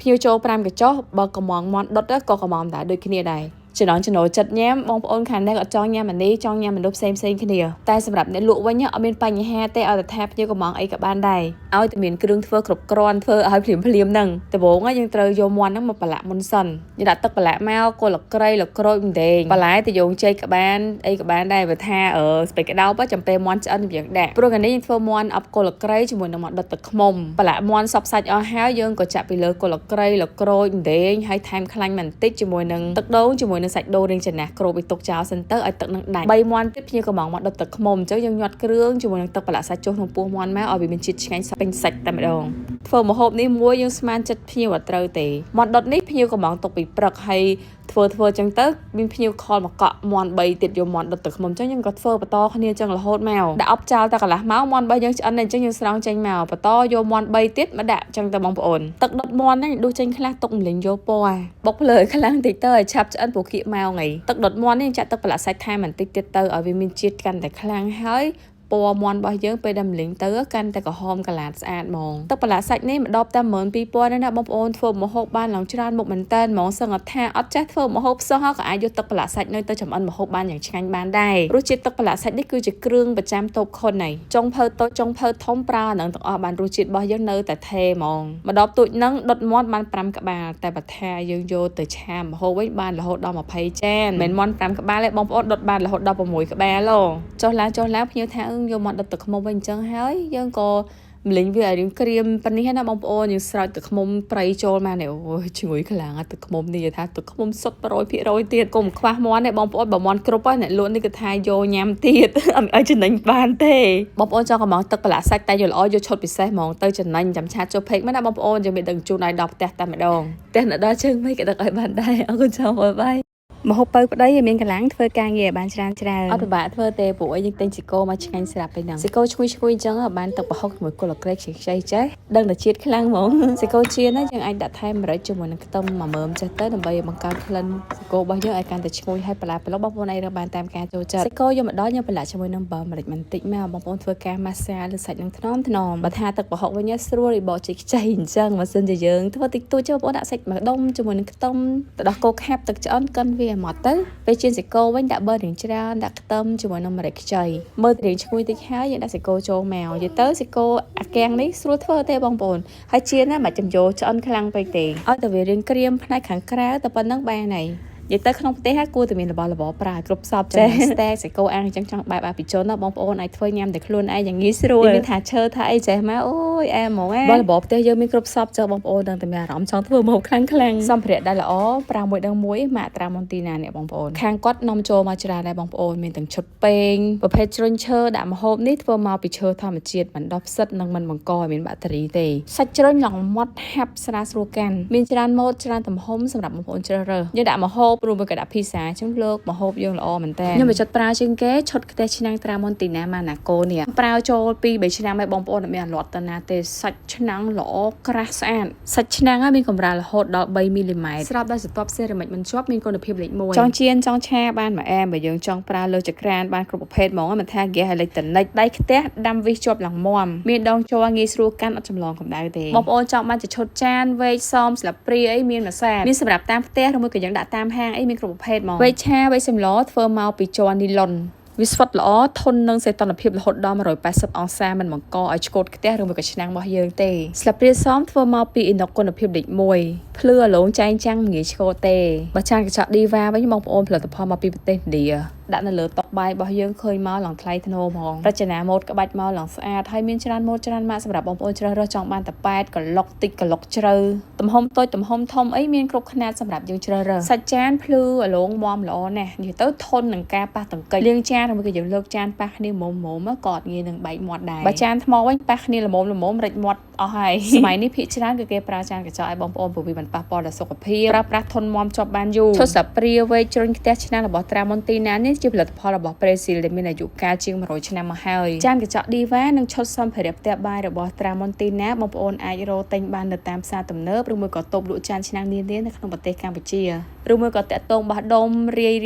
ភ្ញៀវចូល5កញ្ចុះបើកំងមាន់ដុតក៏កំងដែរដូចគ្នាដែរចំណូលចិត្តញ៉ាំបងប្អូនខាងនេះក៏ចង់ញ៉ាំអានេះចង់ញ៉ាំមនុស្សផ្សេងគ្នាតែសម្រាប់អ្នកលក់វិញអត់មានបញ្ហាទេឲ្យតែថាភ្ញៀវកំងអីក៏បានដែរឲ្យតែមានគ្រឿងធ្វើគ្រប់គ្រាន់ធ្វើឲ្យភ្លាមហ្នឹងដំបូងយើងត្រូវយកមាន់ហ្នឹងមកប្រឡាក់មុនសិនយើងដាក់ទឹកប្រឡាក់មកគល់លក្រីលក្រូចម្ទេសបន្លែទៅយកចេកក៏បានអីក៏បានដែរបើថាស្ពៃក្តោបចំពេលមាន់ឆ្អិនយើងដាក់ព្រោះកាលនេះយើងធ្វើមាន់អប់គល់លក្រីជាមួយនឹងមាន់ដុតទឹកឃ្មុំប្រឡាក់មាន់សពសាច់អស់ហើយយើងក៏ចាក់ពីលើគល់លក្រីលក្រូចម្ទេសហើយថែមខ្លាញ់បន្តិចជាមួយនឹងទឹកដូងជាមួយសាច់ដូងរៀងចំណាស់គ្របឲ្យទុកចោលសិនទៅឲ្យទឹកនឹងដាច់3មាន់ទៀតភ្ញៀវកំងមកដុតទឹកឃ្មុំអញ្ចឹងយើងញាត់គ្រឿងជាមួយនឹងទឹកប្រឡាក់សាច់ចុះក្នុងពោះមាន់មកឲ្យវាមានជាតិឆ្ងាញ់ពេញសាច់តែម្ដងធ្វើម្ហូបនេះមួយយើងស្មានចិត្តភ្ញៀវអត់ត្រូវទេមាន់ដុតនេះភ្ញៀវកំងទុកពីព្រឹកហើយធ្វើអញ្ចឹងទៅមានភ្ញៀវខលមកកក់មាន់3ទៀតយកមាន់ដុតទឹកឃ្មុំអញ្ចឹងយើងក៏ធ្វើបន្តគ្នាអញ្ចឹងរហូតមកដាក់អប់ចោលតែកន្លះម៉ោងមាន់3យើងឆ្អិនអញ្ចឹងយើងស្រង់ចេញមកបន្តយកមាន់3ទៀតមកដាក់អញ្ចឹងទៅបងប្អូនទឹកដុតមាន់ហ្នឹងដួសចេញខ្លះទុកម្លេងយកពណ៌បុកភ្លើខ្លាំងតិចទៅឲ្យឆាប់ឆ្អិនព្រោះគៀកម៉ោងហីទឹកដុតមាន់នេះចាក់ទឹកប្រឡាក់សាច់ថែមបន្តិចទៀតទៅឲ្យវាមានជាតិកាន់តែខ្លាំងហើយពណ៌មាន់របស់យើងពេលដែលម្លេងទៅកាន់តែក្រហមកន្លាតស្អាតហ្មងទឹកប្រឡាក់សាច់នេះម្ដបតែ12000នេះណាបងប្អូនធ្វើម្ហូបបានឡើងច្រើនមុខមែនតើហ្មងសឹងថាអត់ចេះធ្វើម្ហូបសោះក៏អាចយកទឹកប្រឡាក់សាច់នៅទៅចម្អិនម្ហូបបានយ៉ាងឆ្ងាញ់បានដែររសជាតិទឹកប្រឡាក់សាច់នេះគឺជាគ្រឿងប្រចាំតូបខុនហើយចុងភៅតូចចុងភៅធំប្រើនឹងទាំងអស់បានរសជាតិរបស់យើងនៅតែថេហ្មងម្ដបទូចនឹងដុតមាន់បាន5ក្បាលតែបើថាយើងយកទៅឆាម្ហូបវិញបានរហូតដល់20ចានមិនមែនមាន់5ក្បាលទេបងប្អូនដុតបានរហូតដល់6ក្បាលចុះឡើងភ្ញៀវថាយកមាន់ដុតទឹកឃ្មុំវិញអញ្ចឹងហើយយើងក៏ម្លេងវាឲ្យរឿងក្រៀមប៉ុណ្នេះណាបងប្អូនយើងស្រោចទឹកឃ្មុំប្រៃចូលមកនេះអូយឈ្ងុយខ្លាំងទឹកឃ្មុំនេះថាទឹកឃ្មុំសុទ្ធ100%ទៀតកុំខ្វះមាន់ទេបងប្អូនបើមាន់គ្រប់ហើយអ្នកលក់នេះគឺថាយកញ៉ាំទៀតអត់ឲ្យចំណេញបានទេបងប្អូនចង់កំងទឹកប្រឡាក់សាច់តែយកល្អយកឈុតពិសេសហ្មងទៅចំណេញចាំឆាតចុះពេកមកណាបងប្អូនយើងមានដឹងជូនឲ្យដល់ផ្ទះតែម្ដងផ្ទះអ្នកដល់ជើងមិនក៏ដឹកឲ្យបានដែរអរគុណចាំបាយម្ហូបបើប្តីមានកន្លងធ្វើការងារបានច្រើនអត់ពិបាកធ្វើទេព្រោះយើងទិញស៊ីកូមកឆ្ងាញ់ស្រាប់ពេញហ្នឹងស៊ីកូឈ្ងុយអញ្ចឹងបានទឹកប្រហុកជាមួយគល់ក្រូចខ្ចីចេះដឹងតែជាតិខ្លាំងហ្មងស៊ីកូជៀនណាយើងអាចដាក់ថែមម្រេចជាមួយនឹងខ្ទឹមមួយមើមចេះទៅដើម្បីបង្កើនក្លិនស៊ីកូរបស់យើងឲ្យកាន់តែឈ្ងុយហើយបន្លែប្លុកបងប្អូនអាចរើសបានតាមការចូលចិត្តស៊ីកូយកមកដល់យើងប្រឡាក់ជាមួយនឹងប៊ឺម្រេចបន្តិចមកបងប្អូនធ្វើការម៉ាស្សាលើសាច់នឹងថ្នមបើថាទឹកប្រហុកវិញស្រួលរីបជីខ្ចីអញ្ចឹងបើសិនជាយើងធ្វើតិចតួចបងប្អូនដាក់សាច់ម្ដុំជាមួយនឹងខ្ទឹមទៅដោះគោខាប់ទឹកឆ្អិនកិនវាមកទៅពេលជៀនសាច់គោវិញដាក់ប៊ឺរៀងច្រើនដាក់ខ្ទឹមជាមួយនឹងម្រេចខ្ចីមើលទៅរៀងឈ្ងុយតិចហើយយើងដាក់សាច់គោចូលមកនិយាយទៅសាច់គោអាកាំងនេះស្រួលធ្វើទេបងប្អូនហើយជៀនណាមិនចំយោឆ្អិនខ្លាំងពេកទេឲ្យតែវារៀងក្រៀមផ្នែកខាងក្រៅតែប៉ុណ្្នឹងបានហើយនិយាយទៅក្នុងប្រទេសហ្នឹងគួរតែមានរបស់របរប្រើគ្រប់សពចេះស្តែកសាច់គោអាំងអញ្ចឹងចង់បែបអាពីជនណាបងប្អូនអាចធ្វើញ៉ាំតែខ្លួនឯងយ៉ាងងាយស្រួលមានថាឈើថាអីចេះមកអូយអែហ្មងរបស់របរផ្ទះយើងមានគ្រប់សពចុះបងប្អូនដឹងតែមានអារម្មណ៍ចង់ធ្វើម្ហូបខ្លាំងសម្ភារៈដែលល្អប្រាមួយដឹងមួយម៉ាក់ត្រាម៉ុនទីណានេះបងប្អូនខាងគាត់នាំចូលមកច្រើនដែរបងប្អូនមានទាំងឈុតពេងប្រភេទជ្រុញឈើដាក់ម្ហូបនេះធ្វើមកពីឈើធម្មជាតិមិនដុះផ្សិតនិងមិនបង្កឲ្យមានបាក់តេរីទេសាច់ជ្រុញឡងម៉ត់ហាប់ស្រាលស្រួលកាន់មានច្រើនម៉ូតច្រើនទំហំសម្រាប់បងប្អូនជ្រើសរើសយើងដាក់ម្ហូបរួមមួយក៏ដាក់ភីសាចឹងលើកម្ហូបយើងល្អមែនតើខ្ញុំចូលចិត្តប្រើជាងគេឈុតខ្ទះឆ្នាំងត្រាម៉ុនទីណាម៉ាណាកូនេះប្រើចូល2-3ឆ្នាំហើយបងប្អូនអត់មានអាលាត់ទៅណាទេសាច់ឆ្នាំងល្អក្រាស់ស្អាតសាច់ឆ្នាំងមានកម្រាលរហូតដល់3មីលីម៉ែត្រស្រាប់ដោយស្រទាប់សេរ៉ាមិចមិនជាប់មានគុណភាពលេខ1ចង់ជៀនចង់ឆាបានមួយអែមបើយើងចង់ប្រើលើចក្រានបានគ្រប់ប្រភេទហ្មងមិនថាហ្គាសអេលិចត្រូនិកដៃខ្ទះដាំវិសជាប់ឡើងមាំមានដងជ័រងាយស្រួលកាន់អត់ចម្លងកម្ដៅទេបងប្អូនចង់បានជាឈុតចានវែកសមស្លាបព្រាអីមានមួយសាមានសម្រាប់តាមផ្ទះឬមួយក៏យើងដាក់តាមហាងអីមានគ្រប់ប្រភេទហ្មងវែកឆាវែកសម្លធ្វើមកពីជ័រនីឡុនវាស្វិតល្អធន់នឹងសីតុណ្ហភាពរហូតដល់180អង្សាមិនបង្កឲ្យឆ្កូតខ្ទះឬមួយក៏ឆ្នាំងរបស់យើងទេស្លាបព្រាសមធ្វើមកពីអ៊ីណុកគុណភាពលេខ1ភ្លឺអាឡូងចែងចាំងងាយឆ្កូតទេបើចានកញ្ចក់ឌីវ៉ាវិញបងប្អូនផលិតផលមកពីប្រទេសឥណ្ឌាដាក់នៅលើតុបាយរបស់យើងឃើញមកឡើងថ្លៃថ្នូរហ្មងរចនាម៉ូដក្បាច់មកឡើងស្អាតហើយមានច្រើនម៉ូដច្រើនម៉ាកសម្រាប់បងប្អូនជ្រើសរើសចង់បានតែ8ក្លុកតិចក្លុកជ្រៅទំហំតូចទំហំធំអីមានគ្រប់ខ្នាតសម្រាប់យើងជ្រើសរើសសាច់ចានភ្លឺអាឡូងមាំល្អណាស់និយាយទៅធន់នឹងការប៉ះទង្គិចលាងចានឬមួយក៏យើងលើកចានប៉ះគ្នាមុំក៏អត់ងាយនឹងបែកមាត់ដែរបើចានថ្មវិញប៉ះគ្នាល្មមរិចមាត់អស់ហើយសម័យនេះភាគច្រើនគឺគេប្រើចានកញ្ចក់ឲ្យបងប្អូនព្រោះវាមិនប៉ះពាល់ដល់សុខភាពប្រើប្រាស់ធន់មាំជាប់បានយូរឈុតសាព្រាវែកជ្រុញខ្ទះឆ្នាំងរបស់ត្រាម៉ុនទីណានេះជាផលិតផលរបស់ប្រេស៊ីលដែលមានអាយុកាលជាង100ឆ្នាំមកហើយចានកញ្ចក់ឌីវ៉ានិងឈុតសម្ភារៈផ្ទះបាយរបស់ត្រាម៉ុនទីណាបងប្អូនអាចរកទិញបាននៅតាមផ្សារទំនើបឬមួយក៏តូបលក់ចានឆ្នាំងនានានៅក្នុងប្រទេសកម្ពុជាឬមួយក៏តាក់ទងបោះដុំរាយ